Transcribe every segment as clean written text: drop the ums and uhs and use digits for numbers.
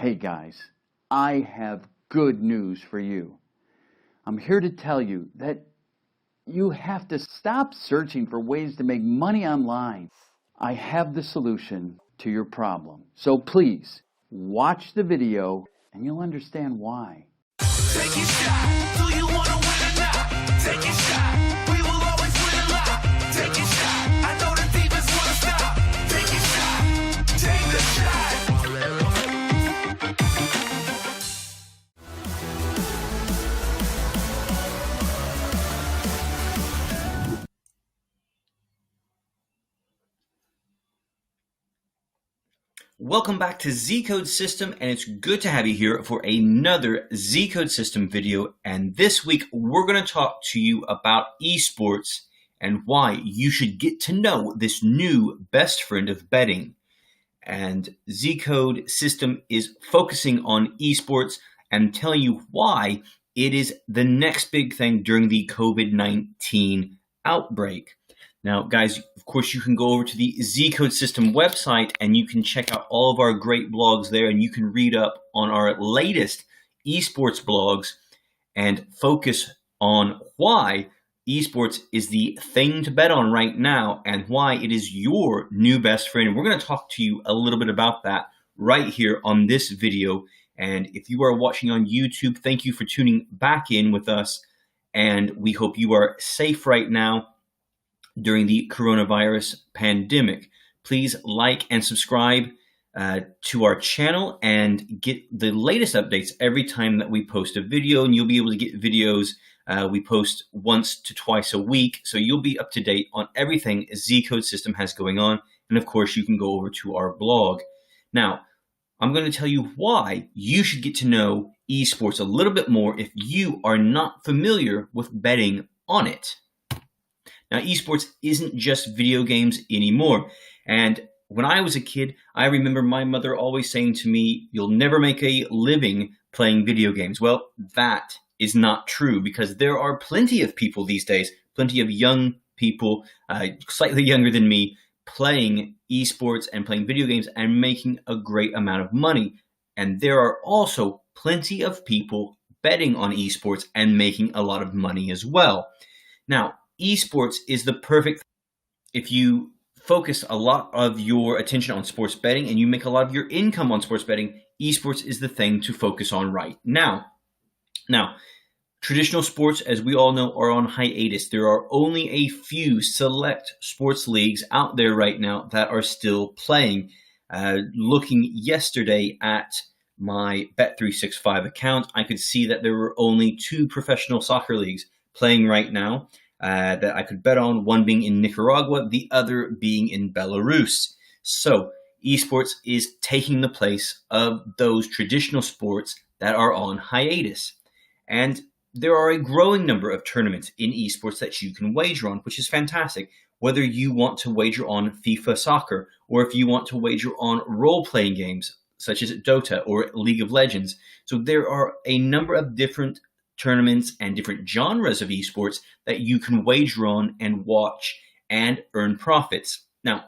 Hey guys, I have good news for you. I'm here to tell you that you have to stop searching for ways to make money online. I have the solution to your problem. So please, watch the video and you'll understand why. Take your shot. Do you want to win or not? Take your shot. We will always win a lot. Take your shot. I know the defense want to stop. Take your shot. Take the shot. Welcome back to ZCode System, and it's good to have you here for another ZCode System video. And this week, we're going to talk to you about esports and why you should get to know this new best friend of betting. And ZCode System is focusing on esports and telling you why it is the next big thing during the COVID-19 outbreak. Now, guys, of course, you can go over to the ZCode System website and you can check out all of our great blogs there, and you can read up on our latest esports blogs and focus on why esports is the thing to bet on right now and why it is your new best friend. And we're going to talk to you a little bit about that right here on this video. And if you are watching on YouTube, thank you for tuning back in with us. And we hope you are safe right now during the coronavirus pandemic. Please like and subscribe to our channel and get the latest updates every time that we post a video, and you'll be able to get videos we post once to twice a week, so you'll be up to date on everything ZCode System has going on. And of course, you can go over to our blog. Now, I'm going to tell you why you should get to know esports a little bit more if you are not familiar with betting on it. Now, esports isn't just video games anymore. And when I was a kid, I remember my mother always saying to me, "You'll never make a living playing video games." Well, that is not true, because there are plenty of people these days, plenty of young people, slightly younger than me, playing esports and playing video games and making a great amount of money. And there are also plenty of people betting on esports and making a lot of money as well. Now, esports is the perfect if you focus a lot of your attention on sports betting and you make a lot of your income on sports betting. Esports is the thing to focus on right now. Now, traditional sports, as we all know, are on hiatus. There are only a few select sports leagues out there right now that are still playing. Looking yesterday at my Bet365 account, I could see that there were only 2 professional soccer leagues playing right now that I could bet on, one being in Nicaragua, the other being in Belarus. So esports is taking the place of those traditional sports that are on hiatus. And there are a growing number of tournaments in esports that you can wager on, which is fantastic. Whether you want to wager on FIFA soccer, or if you want to wager on role-playing games such as Dota or League of Legends. So there are a number of different tournaments and different genres of esports that you can wager on and watch and earn profits. Now,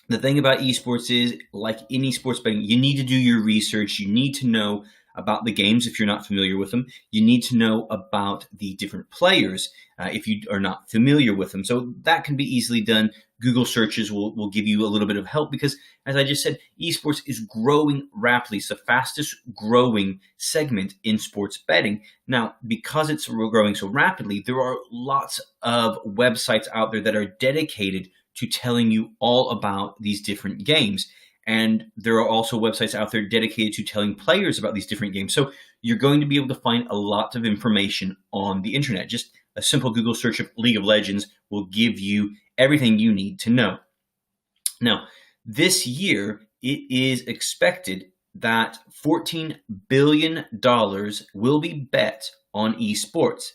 the thing about esports is, like any sports betting, you need to do your research. You need to know about the games if you're not familiar with them. You need to know about the different players if you are not familiar with them. So that can be easily done. Google searches will give you a little bit of help because, as I just said, esports is growing rapidly. It's the fastest growing segment in sports betting. Now, because it's growing so rapidly, there are lots of websites out there that are dedicated to telling you all about these different games. And there are also websites out there dedicated to telling players about these different games. So you're going to be able to find a lot of information on the internet. Just a simple Google search of League of Legends will give you everything you need to know. Now, this year, it is expected that $14 billion will be bet on esports.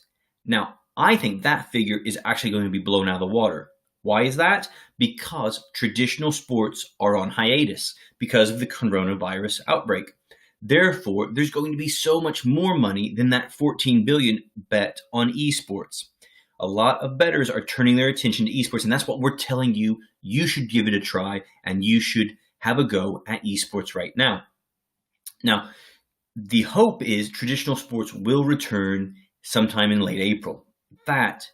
Now, I think that figure is actually going to be blown out of the water. Why is that? Because traditional sports are on hiatus because of the coronavirus outbreak. Therefore, there's going to be so much more money than that $14 billion bet on esports. A lot of bettors are turning their attention to esports, and that's what we're telling you. You should give it a try, and you should have a go at esports right now. Now, the hope is traditional sports will return sometime in late April. That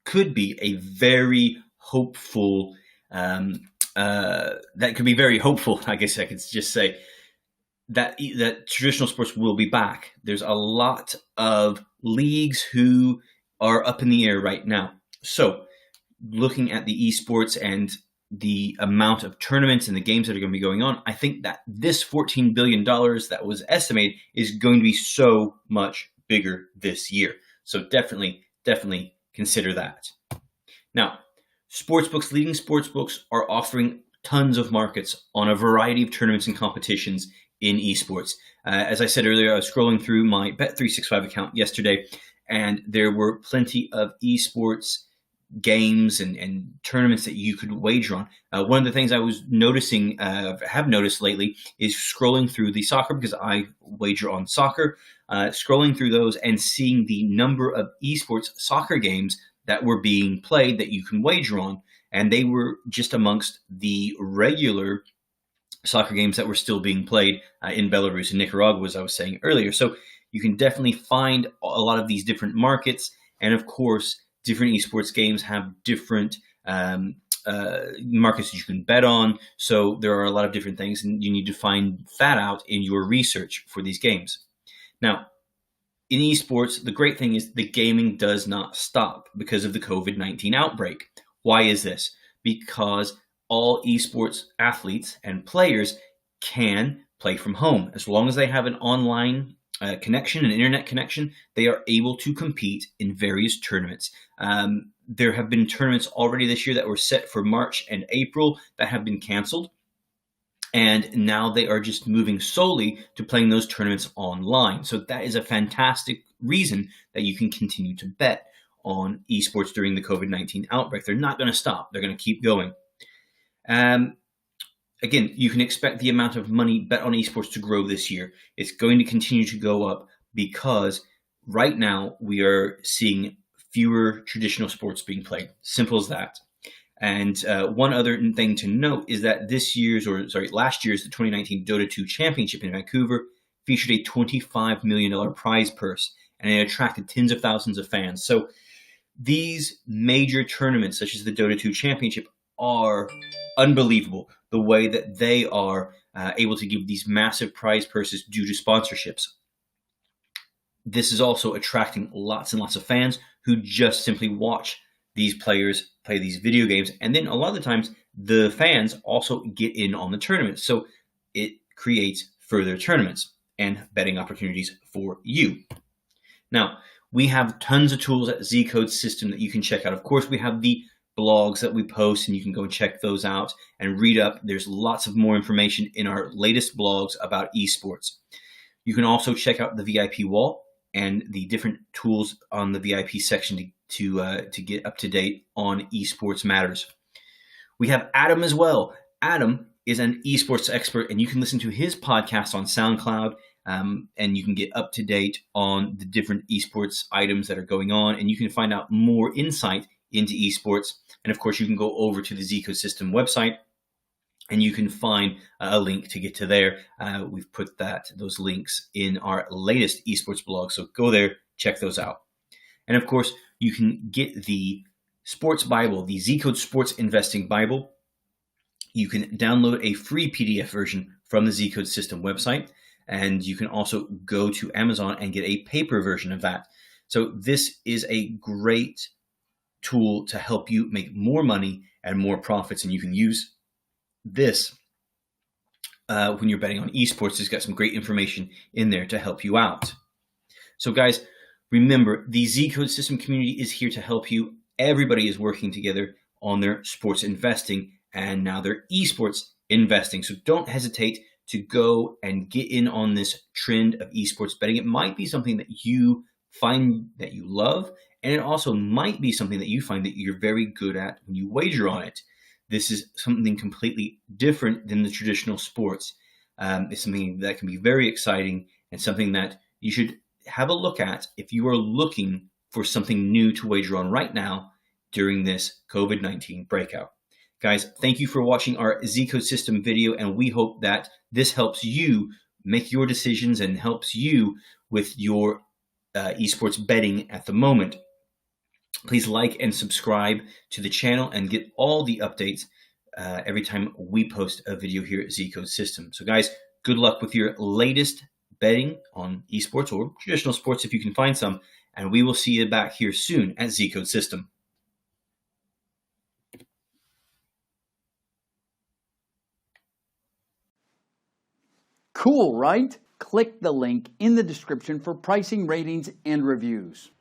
could be a very hopeful, that could be very hopeful, I guess I could just say, that traditional sports will be back. There's a lot of leagues who are up in the air right now. So looking at the esports and the amount of tournaments and the games that are going to be going on, I think that this $14 billion that was estimated is going to be so much bigger this year. So definitely consider that. Now, leading sportsbooks are offering tons of markets on a variety of tournaments and competitions in esports. As I said earlier, I was scrolling through my Bet365 account yesterday, and there were plenty of esports games and tournaments that you could wager on. One of the things I was noticing, have noticed lately, is scrolling through the soccer, because I wager on soccer, scrolling through those and seeing the number of esports soccer games that were being played that you can wager on. And they were just amongst the regular soccer games that were still being played in Belarus and Nicaragua, as I was saying earlier. So you can definitely find a lot of these different markets. And of course, different esports games have different markets that you can bet on. So there are a lot of different things, and you need to find that out in your research for these games. Now, in esports, the great thing is the gaming does not stop because of the COVID-19 outbreak. Why is this? Because all esports athletes and players can play from home. As long as they have an online connection, an internet connection, they are able to compete in various tournaments. There have been tournaments already this year that were set for March and April that have been canceled. And now they are just moving solely to playing those tournaments online. So that is a fantastic reason that you can continue to bet on esports during the COVID-19 outbreak. They're not going to stop. They're going to keep going. Again, you can expect the amount of money bet on esports to grow this year. It's going to continue to go up because right now we are seeing fewer traditional sports being played. Simple as that. And one other thing to note is that last year's, the 2019 Dota 2 Championship in Vancouver featured a $25 million prize purse, and it attracted tens of thousands of fans. So these major tournaments, such as the Dota 2 Championship, are unbelievable. The way that they are able to give these massive prize purses due to sponsorships. This is also attracting lots and lots of fans who just simply watch these players play these video games. And then a lot of the times, the fans also get in on the tournament. So it creates further tournaments and betting opportunities for you. Now, we have tons of tools at ZCode system that you can check out. Of course, we have the blogs that we post, and you can go and check those out and read up. There's lots of more information in our latest blogs about esports. You can also check out the VIP wall and the different tools on the VIP section to get up to date on esports matters. We have Adam as well. Adam is an esports expert, and you can listen to his podcast on SoundCloud, and you can get up to date on the different esports items that are going on, and you can find out more insight into esports. And of course, you can go over to the ZCode system website, and you can find a link to get to there. We've put those links in our latest esports blog, so go there, check those out. And of course, you can get the Sports Bible, the ZCode Sports Investing Bible. You can download a free PDF version from the ZCode system website, and you can also go to Amazon and get a paper version of that. So this is a great tool to help you make more money and more profits, and you can use this when you're betting on esports. It's got some great information in there to help you out. So guys, remember, the ZCode system community is here to help you. Everybody is working together on their sports investing and now their esports investing. So don't hesitate to go and get in on this trend of esports betting. It might be something that you find that you love, and it also might be something that you find that you're very good at when you wager on it. This is something completely different than the traditional sports. It's something that can be very exciting and something that you should have a look at if you are looking for something new to wager on right now during this COVID-19 breakout. Guys, thank you for watching our ZCode system video, and we hope that this helps you make your decisions and helps you with your esports betting at the moment. Please like and subscribe to the channel and get all the updates every time we post a video here at ZCode System. So guys, good luck with your latest betting on esports or traditional sports if you can find some, and we will see you back here soon at ZCode System. Cool, right? Click the link in the description for pricing, ratings, and reviews.